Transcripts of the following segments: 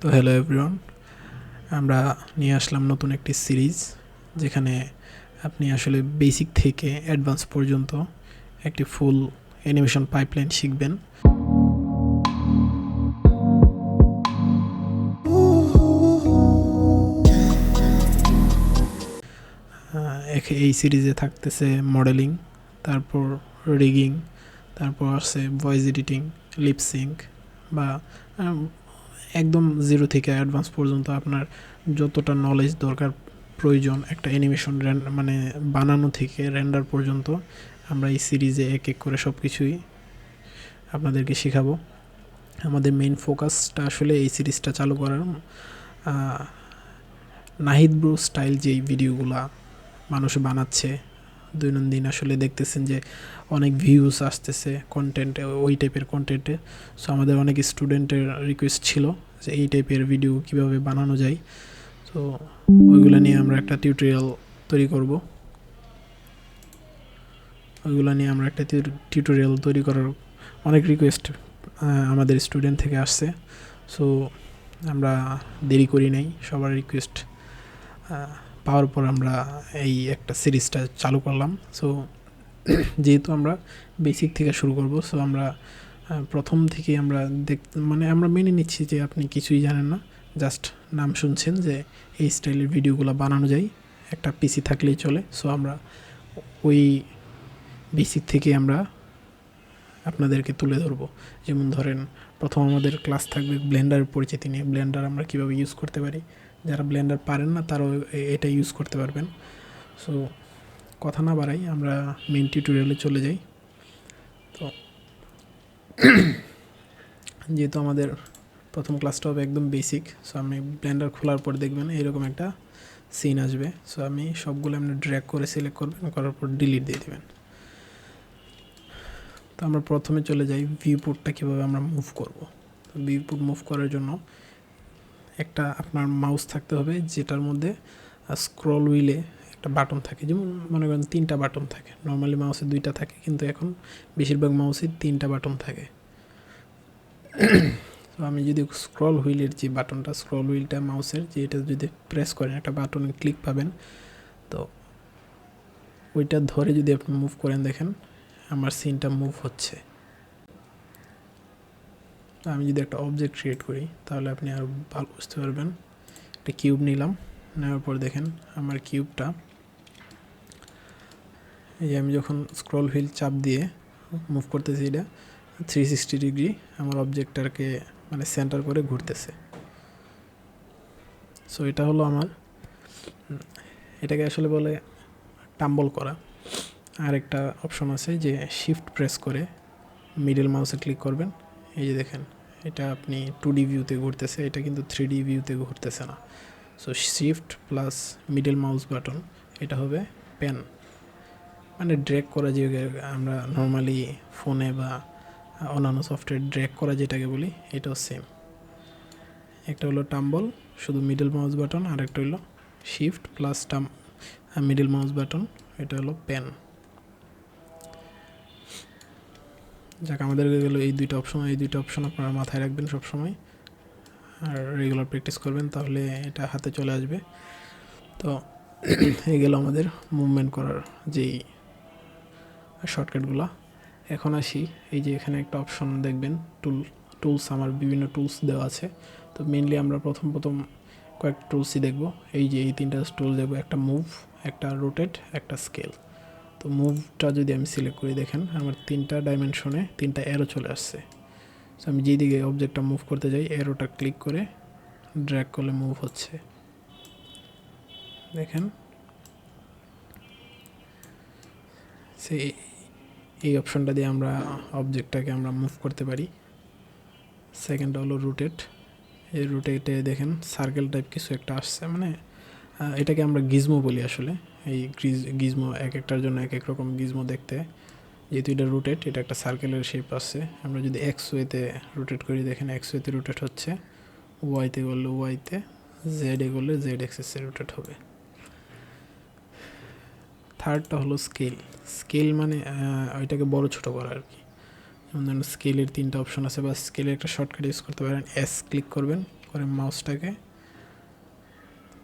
তো hello everyone, আমরা নিয়ে আসলাম নতুন একটি সিরিজ যেখানে আপনি আসলে বেসিক থেকে অ্যাডভান্স পর্যন্ত একটি ফুল অ্যানিমেশন পাইপলাইন শিখবেন। এই সিরিজে থাকতেছে মডেলিং, তারপর রিগিং, তারপর আছে ভয়েস এডিটিং, লিপসিঙ্ক বা একদম জিরো থেকে অ্যাডভান্স পর্যন্ত আপনার যতটা নলেজ দরকার প্রয়োজন একটা অ্যানিমেশন মানে বানানো থেকে রেন্ডার পর্যন্ত আমরা এই সিরিজে এক এক করে সব কিছুই আপনাদেরকে শেখাবো। আমাদের মেইন ফোকাসটা আসলে এই সিরিজটা চালু করার নাহিদ ব্রো স্টাইল যেই ভিডিওগুলা মানুষ বানাচ্ছে দৈনন্দিন, আসলে দেখতেছেন যে অনেক ভিউজ আসতেছে কন্টেন্টে, ওই টাইপের কন্টেন্টে। সো আমাদের অনেক স্টুডেন্টের রিকোয়েস্ট ছিল যে এই টাইপের ভিডিও কীভাবে বানানো যায়। তো ওইগুলো নিয়ে আমরা একটা টিউটোরিয়াল তৈরি করব। তৈরি করার অনেক রিকোয়েস্ট আমাদের স্টুডেন্ট থেকে আসছে। সো আমরা দেরি করি নাই, সবার রিকোয়েস্ট পাওয়ার পর আমরা এই একটা সিরিজটা চালু করলাম। সো যেহেতু আমরা বেসিক থেকে শুরু করব, সো আমরা প্রথম থেকে আমরা আমরা মেনে নিচ্ছি যে আপনি কিছুই জানেন না, জাস্ট নাম শুনছেন যে এই স্টাইলের ভিডিওগুলো বানানো যায়, একটা পিসি থাকলেই চলে। সো আমরা ওই বেসিক থেকে আমরা আপনাদেরকে তুলে ধরবো। যেমন ধরেন, প্রথম আমাদের ক্লাস থাকবে ব্লেন্ডারের পরিচিতি নিয়ে, ব্লেন্ডার আমরা কীভাবে ইউজ করতে পারি। যারা ব্লেন্ডার পারেন না তারাও এটা ইউজ করতে পারবেন। সো কথা না বাড়াই, আমরা মেন টিউটোরিয়ালে চলে যাই। তো যেহেতু আমাদের প্রথম ক্লাসটা হবে একদম বেসিক, সো আপনি ব্লেন্ডার খোলার পর দেখবেন এরকম একটা সিন আসবে। সো আমি সবগুলো আপনি ড্র্যাগ করে সিলেক্ট করবেন, করার পর ডিলিট দিয়ে দেবেন। তো আমরা প্রথমে চলে যাই ভিউপোর্টটা কীভাবে আমরা মুভ করব। তো ভিউপোর্ট মুভ করার জন্য একটা আপনার মাউস থাকতে হবে, যেটার মধ্যে স্ক্রল হুইলে একটা বাটন থাকে। যেমন মনে করেন 3টা বাটন থাকে, নর্মালি মাউসে 2টা থাকে, কিন্তু এখন বেশিরভাগ মাউসে 3টা বাটন থাকে। তো আমি যদি স্ক্রল হুইলের যে বাটনটা, স্ক্রল হুইলটা মাউসের যে এটা যদি প্রেস করেন একটা বাটনে ক্লিক পাবেন। তো ওইটা ধরে যদি আপনি মুভ করেন, দেখেন আমার সিনটা মুভ হচ্ছে। আমি যদি একটা অবজেক্ট ক্রিয়েট করি তাহলে আপনি আরও ভালো বুঝতে পারবেন। একটা কিউব নিলাম, নেওয়ার পর দেখেন আমার কিউবটা, এই যে আমি যখন স্ক্রল হুইল চাপ দিয়ে মুভ করতেছি, এটা 360 ডিগ্রি আমার অবজেক্টটাকে মানে সেন্টার করে ঘুরতেছে। সো এটা হলো আমার, এটাকে আসলে বলে টাম্বল করা। আর একটা অপশন আছে যে শিফট প্রেস করে মিডল মাউসে ক্লিক করবেন, এই যে দেখেন এটা আপনি 2D ভিউতে ঘুরতেছে, এটা কিন্তু 3D ভিউতে ঘুরতেছে না। So shift plus middle mouse button, এটা হবে পেন, মানে ড্র্যাগ করা, যে আমরা নর্মালি ফোনে বা অন্যান্য সফটওয়্যার ড্র্যাগ করা যেটাকে বলি, এটাও সেম। একটা হলো টাম্বল শুধু মিডল মাউস বাটন, আর একটা হলো shift plus middle mouse button, এটা হলো পেন। যাক, আমাদের গেলো এই দুইটা অপশন আপনারা মাথায় রাখবেন সবসময়, আর রেগুলার প্র্যাকটিস করবেন, তাহলে এটা হাতে চলে আসবে। তো এই গেল আমাদের মুভমেন্ট করার যেই শর্টকাটগুলো। এখন আসি, এই যে এখানে একটা অপশন দেখবেন টুলস, আমার বিভিন্ন টুলস দেওয়া আছে। তো মেনলি আমরা প্রথম কয়েকটা টুলসই দেখব। এই যে এই 3টা টুল দেখব, একটা মুভ, একটা রোটেট, একটা স্কেল। তো মুভটা যদি আমি সিলেক্ট করি, দেখেন আমার 3টা ডাইমেনশনে 3টা অ্যারো চলে আসছে। সো আমি যেদিকে অবজেক্টটা মুভ করতে যাই, অ্যারোটা ক্লিক করে ড্র্যাগ করলে মুভ হচ্ছে, দেখেন। সেই এই অপশনটা দিয়ে আমরা অবজেক্টটাকে আমরা মুভ করতে পারি। সেকেন্ডটা হলো রোটেট। এই রোটেটে দেখেন সার্কেল টাইপ কিছু একটা আসছে, মানে এটাকে আমরা গিজমো বলি আসলে। এই গিজমো এক একটার জন্য এক এক রকম গিজমো দেখতে। যেহেতু এটা রোটেট, এটা একটা সার্কেলের শেপ আসছে। আমরা যদি এক্স ওয়েতে রোটেট করি, দেখেন এক্স ওয়েতে রোটেট হচ্ছে, ওয়াইতে করলে ওয়াইতে, জেডে করলে জেড এক্সিসে রোটেট হবে। থার্ডটা হলো স্কেল মানে ওইটাকে বড় ছোটো করা আর কি। যেমন ধরুন স্কেলের 3টা অপশন আছে, বা স্কেলের একটা শর্টকাট ইউজ করতে পারেন। ক্লিক করবেন, পরে মাউসটাকে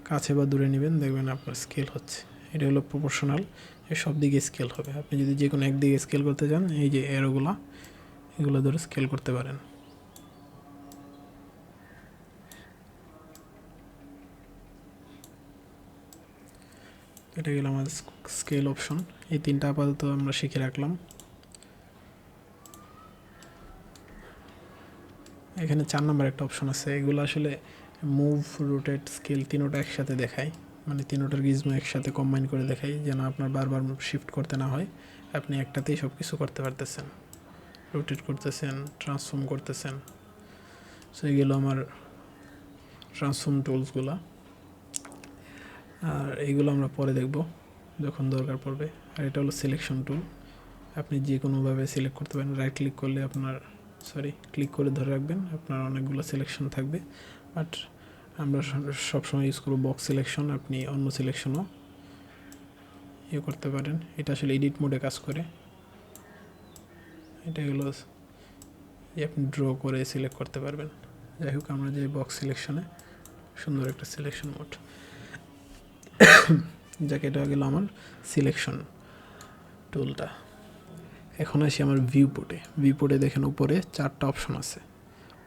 কাছে বা দূরে নেবেন, দেখবেন আপনার স্কেল হচ্ছে। এটা হলো প্রপোর্শনাল, সব দিকে স্কেল হবে। আপনি যদি যে কোনো একদিকে স্কেল করতে চান, এই যে এরোগুলো এগুলো ধরে স্কেল করতে পারেন। এটা গেল আমাদের স্কেল অপশন। এই তিনটা আপাতত আমরা শিখে রাখলাম। এখানে 4 নম্বর একটা অপশন আছে, এগুলো আসলে মুভ, রোটেট, স্কেল তিনোটা একসাথে দেখায়, মানে তিনোটার গিজমো একসাথে কম্বাইন করে দেখায়, যেন আপনার বারবার শিফট করতে না হয়, আপনি একটাতেই সব কিছু করতে পারতেছেন। রোটেট করতেছেন, ট্রান্সফর্ম করতেছেন। সো এইগুলো আমার ট্রান্সফর্ম টুলসগুলো, আর এইগুলো আমরা পরে দেখব যখন দরকার পড়বে। আর এটা হলো সিলেকশন টুল, আপনি যে কোনোভাবে সিলেক্ট করতে পারেন। রাইট ক্লিক করলে আপনার ক্লিক করে ধরে রাখবেন, আপনার অনেকগুলো সিলেকশন থাকবে, বাট আমরা সবসময় ইউজ করব বক্স সিলেকশন। আপনি অন্য সিলেকশনও ইয়ে করতে পারেন। এটা আসলে এডিট মোডে কাজ করে। এটা হলো আপনি ড্র করে সিলেক্ট করতে পারবেন। যাই হোক, আমরা যে বক্স সিলেকশনে সুন্দর একটা সিলেকশন মোড, যাকে এটা গেল আমার সিলেকশন টুলটা। এখন আসি আমার ভিউপোর্টে দেখেন উপরে 4টা অপশন আছে।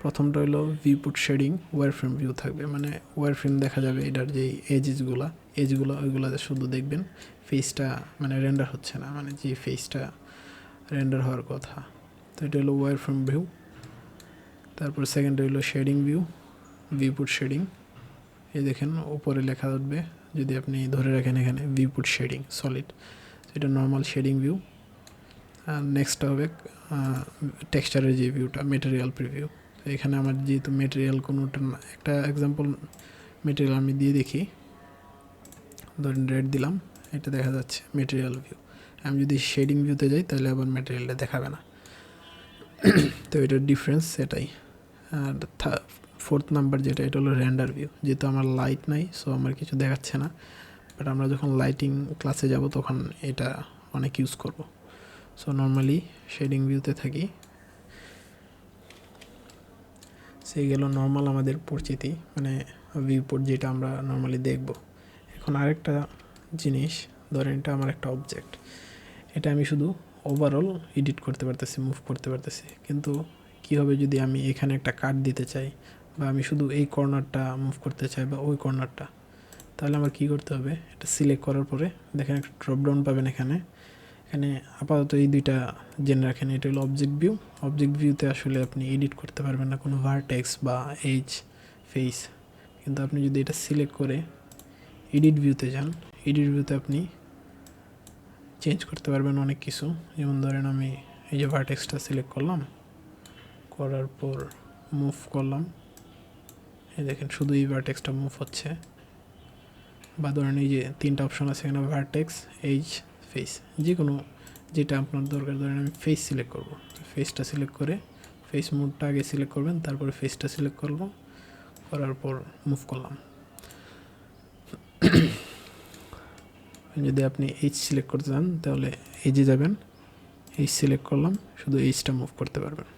প্রথমটা হলো ভিউপোর্ট শেডিং, ওয়্যারফ্রেম ভিউ থাকবে, মানে ওয়্যারফ্রেম দেখা যাবে এটার যে এজগুলো ওইগুলো শুধু দেখবেন, ফেসটা মানে রেন্ডার হচ্ছে না, মানে যে ফেসটা রেন্ডার হওয়ার কথা। তো এটা হলো ওয়্যারফ্রেম ভিউ। তারপর সেকেন্ড হলো শেডিং ভিউ, ভিউপোর্ট শেডিং। এই দেখেন উপরে লেখা উঠবে, যদি আপনি ধরে রাখেন এখানে ভিউপোর্ট শেডিং সলিড, এটা নর্মাল শেডিং ভিউ। আর নেক্সট হবে টেক্সচারের যে ভিউটা, মেটেরিয়াল প্রিভিউ। তো এখানে আমার যেহেতু মেটেরিয়াল কোনোটা একটা এক্সাম্পল মেটেরিয়াল আমি দিয়ে দেখি, ধরেন রেড দিলাম, এটা দেখা যাচ্ছে মেটেরিয়াল ভিউ। আমি যদি শেডিং ভিউতে যাই তাহলে আবার মেটেরিয়ালটা দেখাবে না। তো এটার ডিফারেন্স এটাই। আর ফোর্থ নাম্বার যেটা, এটা হলো রেন্ডার ভিউ। যেহেতু আমার লাইট নাই, সো আমার কিছু দেখাচ্ছে না, বাট আমরা যখন লাইটিং ক্লাসে যাব তখন এটা অনেক ইউজ করব। সো নর্মালি শেডিং ভিউতে থাকি। সেই গেল নর্মাল আমাদের পরিচিতি, মানে ভিউপোর্ট যেটা আমরা নর্মালি দেখব। এখন আরেকটা জিনিস, ধরেন এটা আমার একটা অবজেক্ট, এটা আমি শুধু ওভারঅল এডিট করতে পারতেছি, মুভ করতে পারতেছি, কিন্তু কী হবে যদি আমি এখানে একটা কাট দিতে চাই, বা আমি শুধু এই কর্নারটা মুভ করতে চাই বা ওই কর্নারটা, তাহলে আমার কী করতে হবে, এটা সিলেক্ট করার পরে দেখেন একটা ড্রপডাউন পাবেন এখানে। এখানে আপাতত এই দুইটা জেনে রাখেন, এটা হলো অবজেক্ট ভিউ। অবজেক্ট ভিউতে আসলে আপনি এডিট করতে পারবেন না কোনো ভার্টেক্স বা এজ, ফেস, কিন্তু আপনি যদি এটা সিলেক্ট করে এডিট ভিউতে যান, এডিট ভিউতে আপনি চেঞ্জ করতে পারবেন অনেক কিছু। যেমন ধরেন আমি এই যে ভার্টেক্সটা সিলেক্ট করলাম, করার পর মুভ করলাম, এই দেখেন শুধু এই ভার্টেক্সটা মুভ হচ্ছে। বা ধরেন এই যে 3টা অপশন আছে এখানে, ভার্টেক্স, এজ, ফেস, যে কোনো যেটা আপনার দরকার। ধরেন আমি ফেস সিলেক্ট করব, ফেসটা সিলেক্ট করে ফেস মোডটা আগে সিলেক্ট করবেন, তারপরে ফেসটা সিলেক্ট করবো, করার পর মুভ করলাম। যদি আপনি এইচ সিলেক্ট করতে চান তাহলে এইচে যাবেন, এইচ সিলেক্ট করলাম, শুধু এইচটা মুভ করতে পারবেন।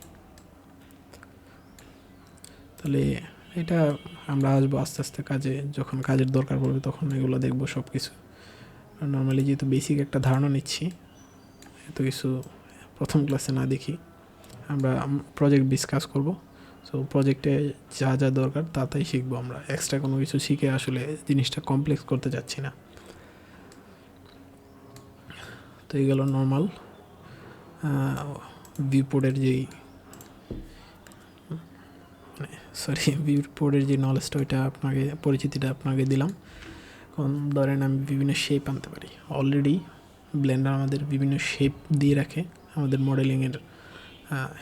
তাহলে এটা আমরা আসবো আস্তে আস্তে কাজে, যখন কাজের দরকার পড়বে তখন এগুলো দেখবো সব কিছু। নর্মালি যেহেতু বেসিক একটা ধারণা নিচ্ছি, এত কিছু প্রথম ক্লাসে না দেখি, আমরা প্রজেক্ট বেস কাজ করব। সো প্রজেক্টে যা যা দরকার তাই শিখবো আমরা, এক্সট্রা কোনো কিছু শিখে আসলে জিনিসটা কমপ্লেক্স করতে যাচ্ছি না। তো এই গেল নর্মাল ভিউপোর্টের যেই ভিউপোর্টের যে নলেজটা, ওইটা আপনাকে পরিচিতিটা আপনাকে দিলাম। এখন ধরেন আমি বিভিন্ন শেপ আনতে পারি। অলরেডি ব্লেন্ডার আমাদের বিভিন্ন শেপ দিয়ে রাখে আমাদের মডেলিংয়ের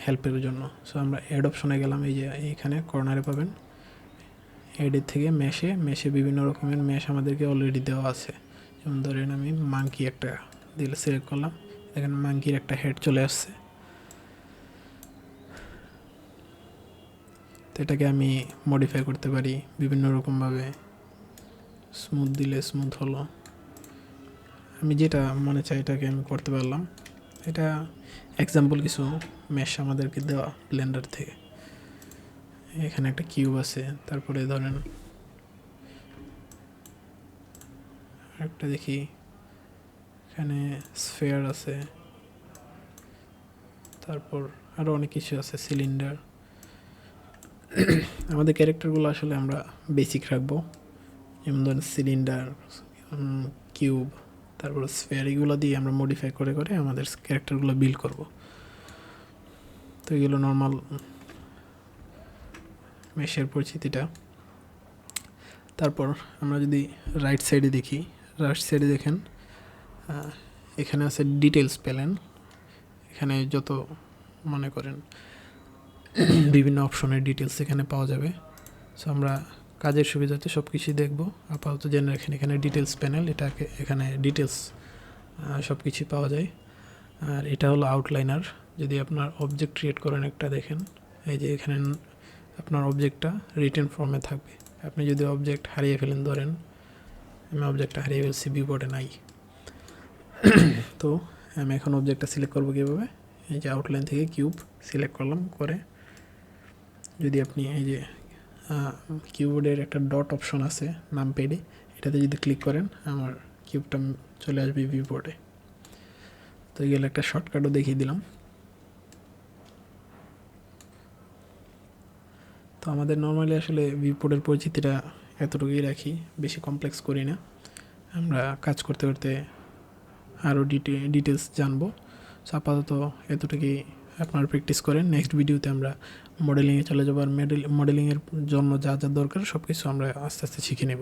হেল্পের জন্য। সো আমরা অ্যাড অপশনে গেলাম, এই যে এইখানে কর্নারে পাবেন অ্যাডের থেকে মেশে বিভিন্ন রকমের মেশ আমাদেরকে অলরেডি দেওয়া আছে। যেমন ধরেন আমি মাঙ্কি একটা দিলে সিলেক্ট করলাম, এখানে মাঙ্কির একটা হেড চলে আসছে। তো এটাকে আমি মডিফাই করতে পারি বিভিন্ন রকমভাবে। স্মুথ দিলে স্মুথ হলো, আমি যেটা মনে চাই এটাকে আমি করতে পারলাম। এটা এক্সাম্পল কিছু মেশ আমাদেরকে দেওয়া ব্লেন্ডার থেকে। এখানে একটা কিউব আছে, তারপরে ধরেন একটা দেখি এখানে স্ফেয়ার আছে, তারপর আরও অনেক কিছু আছে, সিলিন্ডার। আমাদের ক্যারেক্টারগুলো আসলে আমরা বেসিক রাখবো, যেমন ধরেন সিলিন্ডার, কিউব, তারপর স্ফেয়ার, এগুলো দিয়ে আমরা মডিফাই করে করে আমাদের ক্যারেক্টারগুলো বিল্ড করব। তো এগুলো নর্মাল মেশের পরিচিতিটা। তারপর আমরা যদি রাইট সাইডে দেখি, রাইট সাইডে দেখেন এখানে আছে ডিটেলস প্যানেল। এখানে যত মনে করেন বিভিন্ন অপশনের ডিটেলস এখানে পাওয়া যাবে। সো আমরা কাজের সুবিধাতে সব কিছুই দেখবো। আপাতত জেনে রাখেন এখানে ডিটেলস প্যানেল, এটাকে এখানে ডিটেলস সব কিছুই পাওয়া যায়। আর এটা হলো আউটলাইনার। যদি আপনার অবজেক্ট ক্রিয়েট করেন একটা, দেখেন এই যে এখানে আপনার অবজেক্টটা রিটেন ফর্মে থাকবে। আপনি যদি অবজেক্ট হারিয়ে ফেলেন, ধরেন আমি অবজেক্টটা হারিয়ে ফেলছি, ভিউবোর্ডে নাই, তো আমি এখন অবজেক্টটা সিলেক্ট করবো কীভাবে, এই যে আউটলাইন থেকে কিউব সিলেক্ট করলাম, করে যদি আপনি এই যে কিউবোর্ডের একটা ডট অপশন আছে নামপ্যাডে, এটাতে যদি ক্লিক করেন আমার কিউবটা চলে আসবে ভিউবোর্ডে। তো এগুলো একটা শর্টকাটও দেখিয়ে দিলাম। তো আমাদের নর্মালি আসলে ভিউবোর্ডের পরিচিতিটা এতটুকুই রাখি, বেশি কমপ্লেক্স করি না। আমরা কাজ করতে করতে আরও ডিটেলস জানবো। সো আপাতত এতটুকুই আপনারা প্র্যাকটিস করেন। নেক্সট ভিডিওতে আমরা মডেলিংয়ে চলে যাবো, আর মডেলিংয়ের জন্য যা যা দরকার সব কিছু আমরা আস্তে আস্তে শিখে নেব।